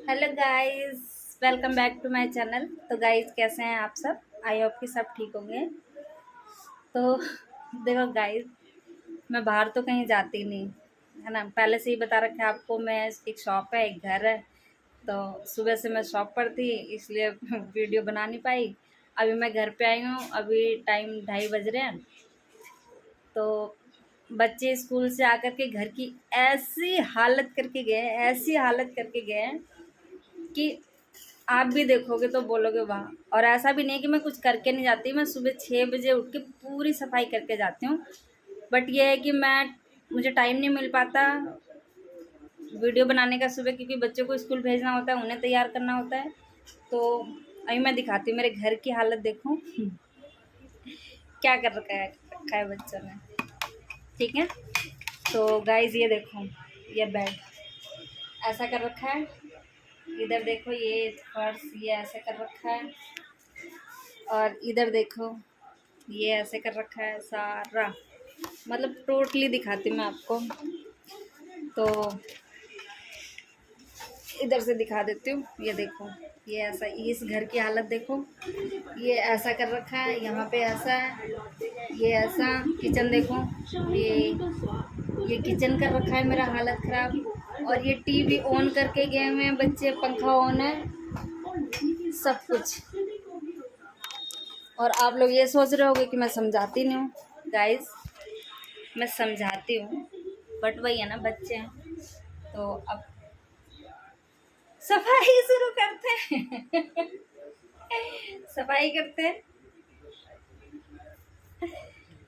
Hello guys, welcome back to my channel. तो guys, कैसे हैं आप सब? आई होप कि सब ठीक होंगे। तो देखो गाइस, मैं बाहर तो कहीं जाती नहीं, है ना। पहले से ही बता रखा है आपको, मैं एक शॉप है, एक घर है। तो सुबह से मैं शॉप पर थी, इसलिए वीडियो बना नहीं पाई। अभी मैं घर पे आई हूँ, अभी टाइम 2:30 बज रहे हैं। तो बच्चे स्कूल से आकर के घर की ऐसी हालत करके गए हैं, ऐसी हालत करके गए हैं कि आप भी देखोगे तो बोलोगे वाह। और ऐसा भी नहीं कि मैं कुछ करके नहीं जाती, मैं सुबह 6 बजे उठ के पूरी सफाई करके जाती हूँ। बट ये है कि मुझे टाइम नहीं मिल पाता वीडियो बनाने का सुबह, क्योंकि बच्चों को स्कूल भेजना होता है, उन्हें तैयार करना होता है। तो अभी मैं दिखाती हूँ मेरे घर की हालत, देखो क्या कर रखा है बच्चों ने। ठीक है, तो गाइज ये देखो, ये बेड ऐसा कर रखा है। इधर देखो, ये फर्श ये ऐसे कर रखा है। और इधर देखो, ये ऐसे कर रखा है सारा। मतलब टोटली दिखाती हूँ मैं आपको। तो इधर से दिखा देती हूँ, ये देखो, ये ऐसा, इस घर की हालत देखो। ये ऐसा कर रखा है, यहाँ पे ऐसा है, ये ऐसा। किचन देखो, ये किचन कर रखा है मेरा, हालत खराब। और ये टीवी ऑन करके गए हुए हैं बच्चे, पंखा ऑन है, सब कुछ। और आप लोग ये सोच रहे होगे कि मैं समझाती नहीं हूँ। गाइस, मैं समझाती हूँ, बट वही है ना, बच्चे हैं। तो अब सफाई शुरू करते हैं। सफाई करते हैं।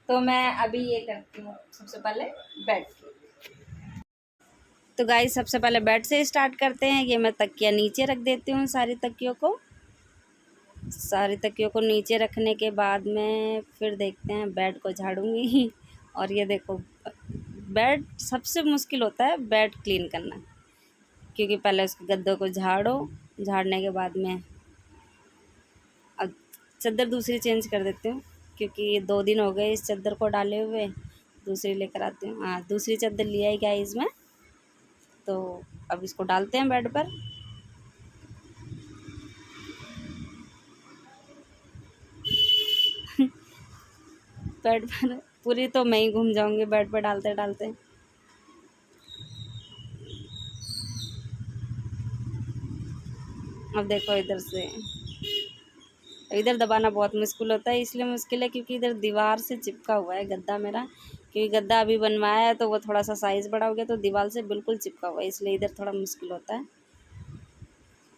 तो मैं अभी ये करती हूँ, सबसे पहले बेड की। तो गाइस, सबसे पहले बेड से स्टार्ट करते हैं। ये मैं तकिया नीचे रख देती हूँ, सारी तकियों को नीचे रखने के बाद में फिर देखते हैं, बेड को झाड़ूंगी। और ये देखो, बेड सबसे मुश्किल होता है बेड क्लीन करना, क्योंकि पहले उसके गद्दों को झाड़ो, झाड़ने के बाद में अब चादर दूसरी चेंज कर देती हूँ, क्योंकि 2 दिन हो गए इस चादर को डाले हुए। दूसरी लेकर आती हूँ। हाँ, दूसरी चादर लिया ही गया इसमें। तो अब इसको डालते हैं बेड पर। बेड पर पूरी तो मैं ही घूम जाऊंगी बेड पर डालते डालते। अब देखो, इधर दबाना बहुत मुश्किल होता है, इसलिए मुश्किल है क्योंकि इधर दीवार से चिपका हुआ है गद्दा मेरा। क्योंकि गद्दा अभी बनवाया है, तो वो थोड़ा सा साइज़ बड़ा हो गया, तो दीवार से बिल्कुल चिपका हुआ है, इसलिए इधर थोड़ा मुश्किल होता है।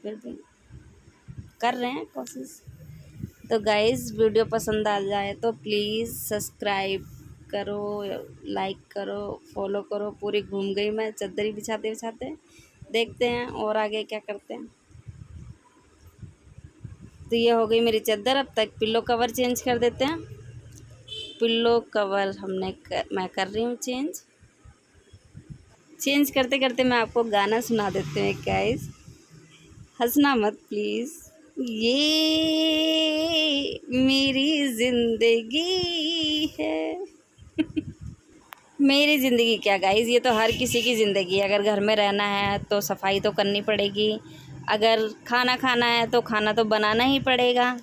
फिर भी कर रहे हैं कोशिश। तो गाइस, वीडियो पसंद आ जाए तो प्लीज़ सब्सक्राइब करो, लाइक करो, फॉलो करो। पूरी घूम गई मैं चादर ही बिछाते बिछाते। देखते हैं और आगे क्या करते हैं। तो ये हो गई मेरी चादर। अब तक पिल्लो कवर चेंज कर देते हैं। पिल्लो कवर मैं कर रही हूँ चेंज करते करते मैं आपको गाना सुना देती हूँ गाइस। हंसना मत प्लीज़। ये मेरी जिंदगी है। मेरी ज़िंदगी क्या गाइस, ये तो हर किसी की ज़िंदगी है। अगर घर में रहना है तो सफाई तो करनी पड़ेगी, अगर खाना खाना है तो खाना तो बनाना ही पड़ेगा,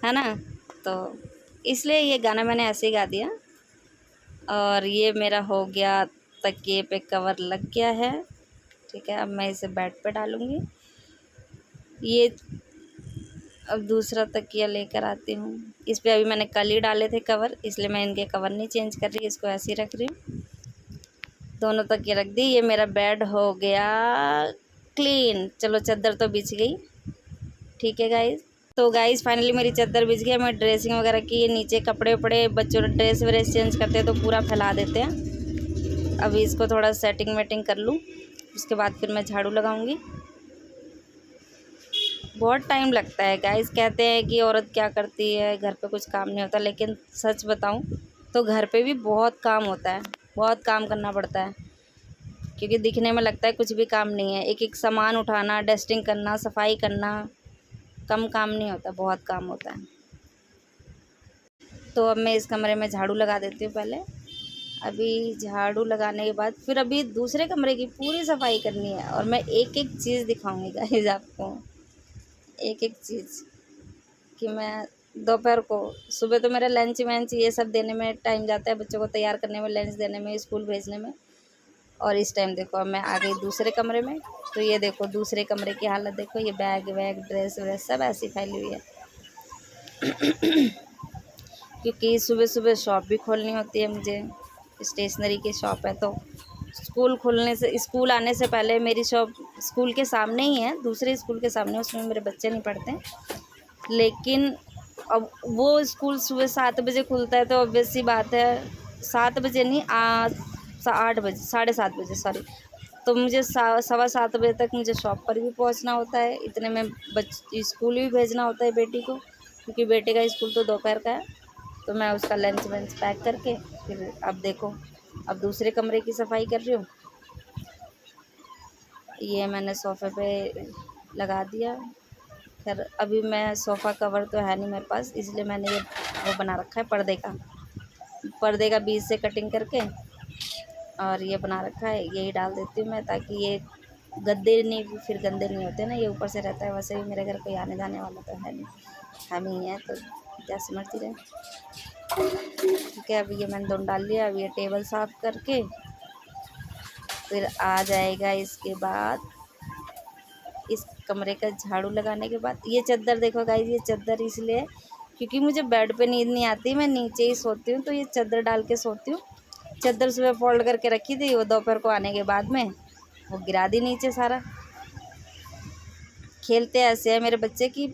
है ना। तो इसलिए ये गाना मैंने ऐसे ही गा दिया। और ये मेरा हो गया, तकिए पे कवर लग गया है। ठीक है, अब मैं इसे बेड पे डालूँगी। ये अब दूसरा तकिया लेकर आती हूँ। इस पे अभी मैंने कल ही डाले थे कवर, इसलिए मैं इनके कवर नहीं चेंज कर रही, इसको ऐसे ही रख रही हूँ। दोनों तकिया रख दी। ये मेरा बेड हो गया क्लीन। चलो, चादर तो बिछ गई। ठीक है गाइस। तो गाइस, फाइनली मेरी चादर बिछ गई। मैं ड्रेसिंग वगैरह की, ये नीचे कपड़े वपड़े, बच्चों ड्रेस व्रेस चेंज करते हैं तो पूरा फैला देते हैं। अभी इसको थोड़ा सेटिंग वेटिंग कर लूँ, उसके बाद फिर मैं झाड़ू लगाऊंगी। बहुत टाइम लगता है गाइस। कहते हैं कि औरत क्या करती है, घर पे कुछ काम नहीं होता, लेकिन सच बताऊं तो घर पे भी बहुत काम होता है, बहुत काम करना पड़ता है। क्योंकि दिखने में लगता है कुछ भी काम नहीं है, एक एक सामान उठाना, डस्टिंग करना, सफाई करना, कम काम नहीं होता, बहुत काम होता है। तो अब मैं इस कमरे में झाड़ू लगा देती हूँ पहले। अभी झाड़ू लगाने के बाद फिर अभी दूसरे कमरे की पूरी सफाई करनी है, और मैं एक एक चीज़ दिखाऊंगी गाइस आपको, एक एक चीज़ कि मैं दोपहर को, सुबह तो मेरा लंच वंच ये सब देने में टाइम जाता है, बच्चों को तैयार करने में, लंच देने में, स्कूल भेजने में। और इस टाइम देखो अब मैं आ गई दूसरे कमरे में, तो ये देखो दूसरे कमरे की हालत देखो, ये बैग वैग ड्रेस व्रेस सब ऐसी फैली हुई है। क्योंकि सुबह सुबह शॉप भी खोलनी होती है मुझे, स्टेशनरी की शॉप है, तो स्कूल आने से पहले मेरी शॉप स्कूल के सामने ही है, दूसरे स्कूल के सामने, उसमें मेरे बच्चे नहीं पढ़ते। लेकिन अब वो स्कूल सुबह 7 बजे खुलता है, तो ऑब्वियस सी बात है, 7 बजे नहीं, 8 बजे, 7:30 बजे सॉरी, तो मुझे 7:15 तक मुझे शॉप पर भी पहुंचना होता है, इतने में स्कूल भी भेजना होता है बेटी को, क्योंकि बेटे का स्कूल तो दोपहर का है। तो मैं उसका लंच वंच पैक करके फिर अब देखो, अब दूसरे कमरे की सफाई कर रही हूँ। ये मैंने सोफ़े पे लगा दिया। खैर अभी मैं सोफ़ा कवर तो है नहीं मेरे पास, इसलिए मैंने ये वो बना रखा है पर्दे का बीच से कटिंग करके, और ये बना रखा है, यही डाल देती हूँ मैं, ताकि ये गद्दे नहीं फिर गंदे नहीं होते ना, ये ऊपर से रहता है। वैसे भी मेरे घर कोई आने जाने वाला तो है नहीं, हम ही हैं, तो जैसे मर्जी रहे। ठीक है, अभी ये मैंने दोनों डाल लिया। अब ये टेबल साफ़ करके फिर आ जाएगा इसके बाद, इस कमरे का झाड़ू लगाने के बाद। ये चादर देखो गाइस, ये चादर इसलिए क्योंकि मुझे बेड पे नींद नहीं आती, मैं नीचे ही सोती हूँ, तो ये चादर डाल के सोती हूँ। चादर सुबह फोल्ड करके रखी थी, वो दोपहर को आने के बाद में वो गिरा दी नीचे सारा। खेलते ऐसे हैं मेरे बच्चे की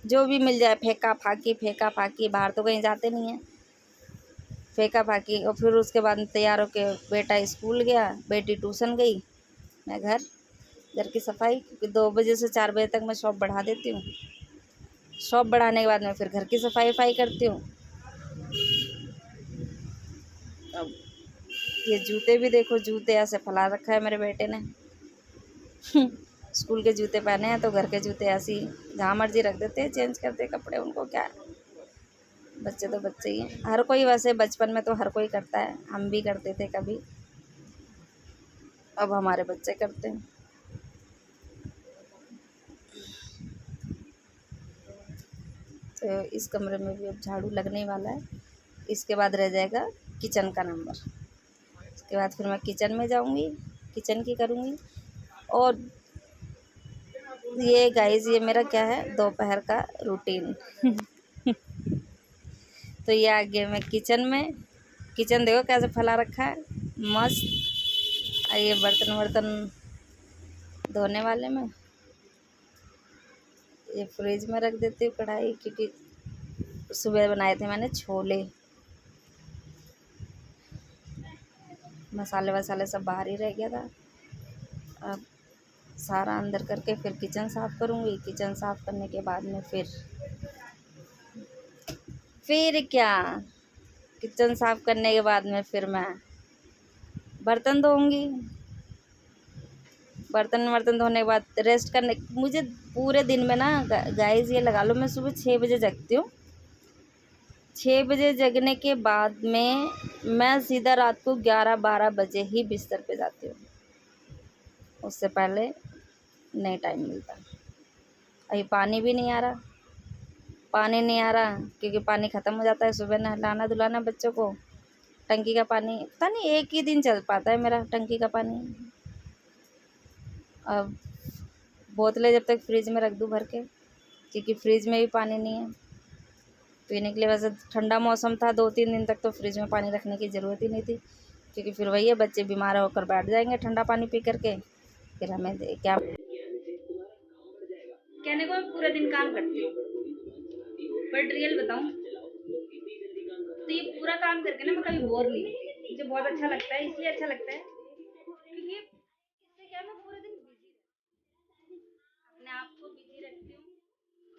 जो भी मिल जाए फेंका फाकी, बाहर तो कहीं जाते नहीं हैं, फेंका फाकी। और फिर उसके बाद तैयार होके बेटा स्कूल गया, बेटी ट्यूशन गई, मैं घर की सफाई, क्योंकि 2 बजे से 4 बजे तक मैं शॉप बढ़ा देती हूँ। शॉप बढ़ाने के बाद में फिर घर की सफाई वफाई करती हूँ। अब ये जूते भी देखो, जूते ऐसे फैला रखा है मेरे बेटे ने। स्कूल के जूते पहने हैं, तो घर के जूते ऐसे ही जहाँ मर्जी रख देते हैं, चेंज करते कपड़े, उनको क्या है, बच्चे तो बच्चे ही हैं। हर कोई, वैसे बचपन में तो हर कोई करता है, हम भी करते थे कभी, अब हमारे बच्चे करते हैं। तो इस कमरे में भी अब झाड़ू लगने वाला है। इसके बाद रह जाएगा किचन का नंबर। उसके बाद फिर मैं किचन में जाऊंगी, किचन की करूंगी। और ये गाइस, ये मेरा क्या है, दोपहर का रूटीन। तो ये आ गया मैं किचन में। किचन देखो कैसे फैला रखा है, मस्त। और ये बर्तन वर्तन धोने वाले में ये फ्रिज में रख देती हूँ कढ़ाई, क्योंकि सुबह बनाए थे मैंने छोले, मसाले वसाले सब बाहर ही रह गया था। अब सारा अंदर करके फिर किचन साफ़ करूँगी। किचन साफ़ करने के बाद में फिर क्या, किचन साफ़ करने के बाद में फिर मैं बर्तन धोऊंगी। बर्तन वर्तन धोने के बाद रेस्ट करने, मुझे पूरे दिन में ना गाइस ये लगा लो, मैं सुबह 6 बजे जगती हूँ। 6 बजे जगने के बाद में मैं सीधा रात को 11-12 बजे ही बिस्तर पे जाती हूँ, उससे पहले नहीं टाइम मिलता। अभी पानी भी नहीं आ रहा, पानी नहीं आ रहा क्योंकि पानी ख़त्म हो जाता है सुबह नहलाना धुलाना बच्चों को। टंकी का पानी पता नहीं एक ही दिन चल पाता है मेरा टंकी का पानी। अब बोतलें जब तक फ्रिज में रख दूँ भर के, क्योंकि फ्रिज में भी पानी नहीं है पीने के लिए। वैसे ठंडा मौसम था, 2-3 दिन तक तो फ्रिज में पानी रखने की ज़रूरत ही नहीं थी, क्योंकि फिर वही है, बच्चे बीमार होकर बैठ जाएंगे ठंडा पानी पी करके, फिर हमें क्या कहने को। मैं पूरा दिन काम करती हूँ, बट रियल बताऊँ तो ये पूरा काम करके ना मैं कभी बोर नहीं होती। मुझे बहुत अच्छा लगता है, इसलिए अच्छा लगता है क्योंकि इससे क्या है, मैं पूरे दिन बिजी अपने आप को बिजी रखती हूँ।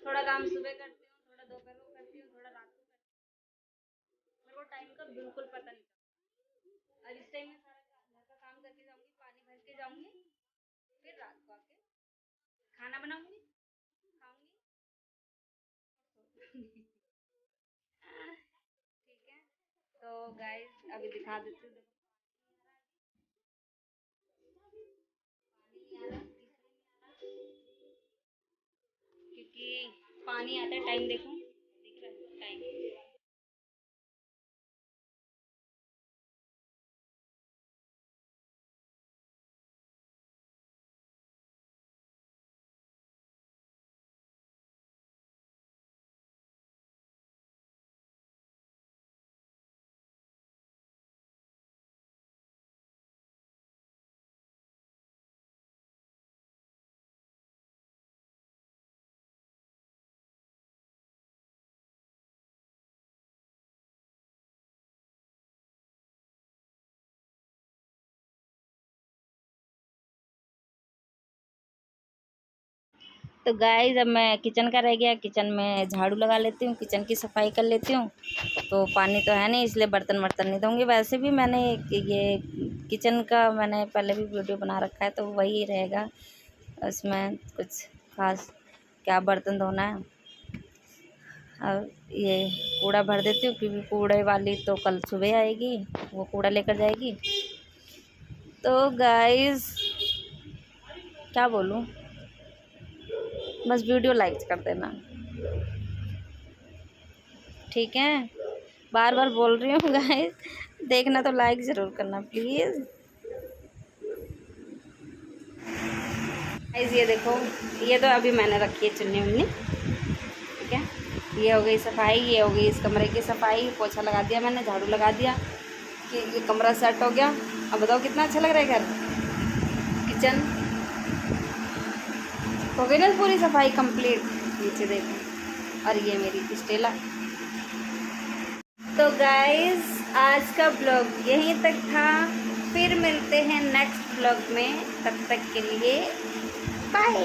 थोड़ा काम सुबह करती हूँ, थोड़ा दोपहर को करती हूँ, थोड़ा रात को करती हूँ। मेरे को टाइम का बिल्कुल पता नहीं चलता। अब इस टाइम में सारा घर का काम करके जाऊंगी, पानी भर के जाऊंगी, फिर रात को आके खाना बनाऊंगी, खाऊंगी। ठीक है, तो गाइस अभी दिखा देती हूँ। क्योंकि पानी आता है, टाइम देखो, दिख रहा है टाइम। तो गाइस अब मैं किचन का रह गया, किचन में झाड़ू लगा लेती हूँ, किचन की सफाई कर लेती हूँ। तो पानी तो है नहीं, इसलिए बर्तन वर्तन नहीं धोंगी। वैसे भी मैंने ये किचन का मैंने पहले भी वीडियो बना रखा है, तो वही रहेगा। उसमें कुछ खास क्या बर्तन धोना है। और ये कूड़ा भर देती हूँ, क्योंकि कूड़े वाली तो कल सुबह आएगी, वो कूड़ा लेकर जाएगी। तो गाइस क्या बोलूँ, बस वीडियो लाइक कर देना, ठीक है। बार बार बोल रही हूँ गाइस, देखना तो लाइक ज़रूर करना प्लीज़। गाइस ये देखो, ये तो अभी मैंने रखी है चुन्नी उन्नी, ठीक है। ये हो गई सफाई, ये हो गई इस कमरे की सफाई। पोछा लगा दिया मैंने, झाड़ू लगा दिया कि ये कमरा सेट हो गया। अब बताओ कितना अच्छा लग रहा है घर। किचन हो गई ना पूरी सफाई कंप्लीट। नीचे देखो, और ये मेरी स्टेला। तो गाइस आज का ब्लॉग यहीं तक था, फिर मिलते हैं नेक्स्ट ब्लॉग में। तब तक के लिए बाय।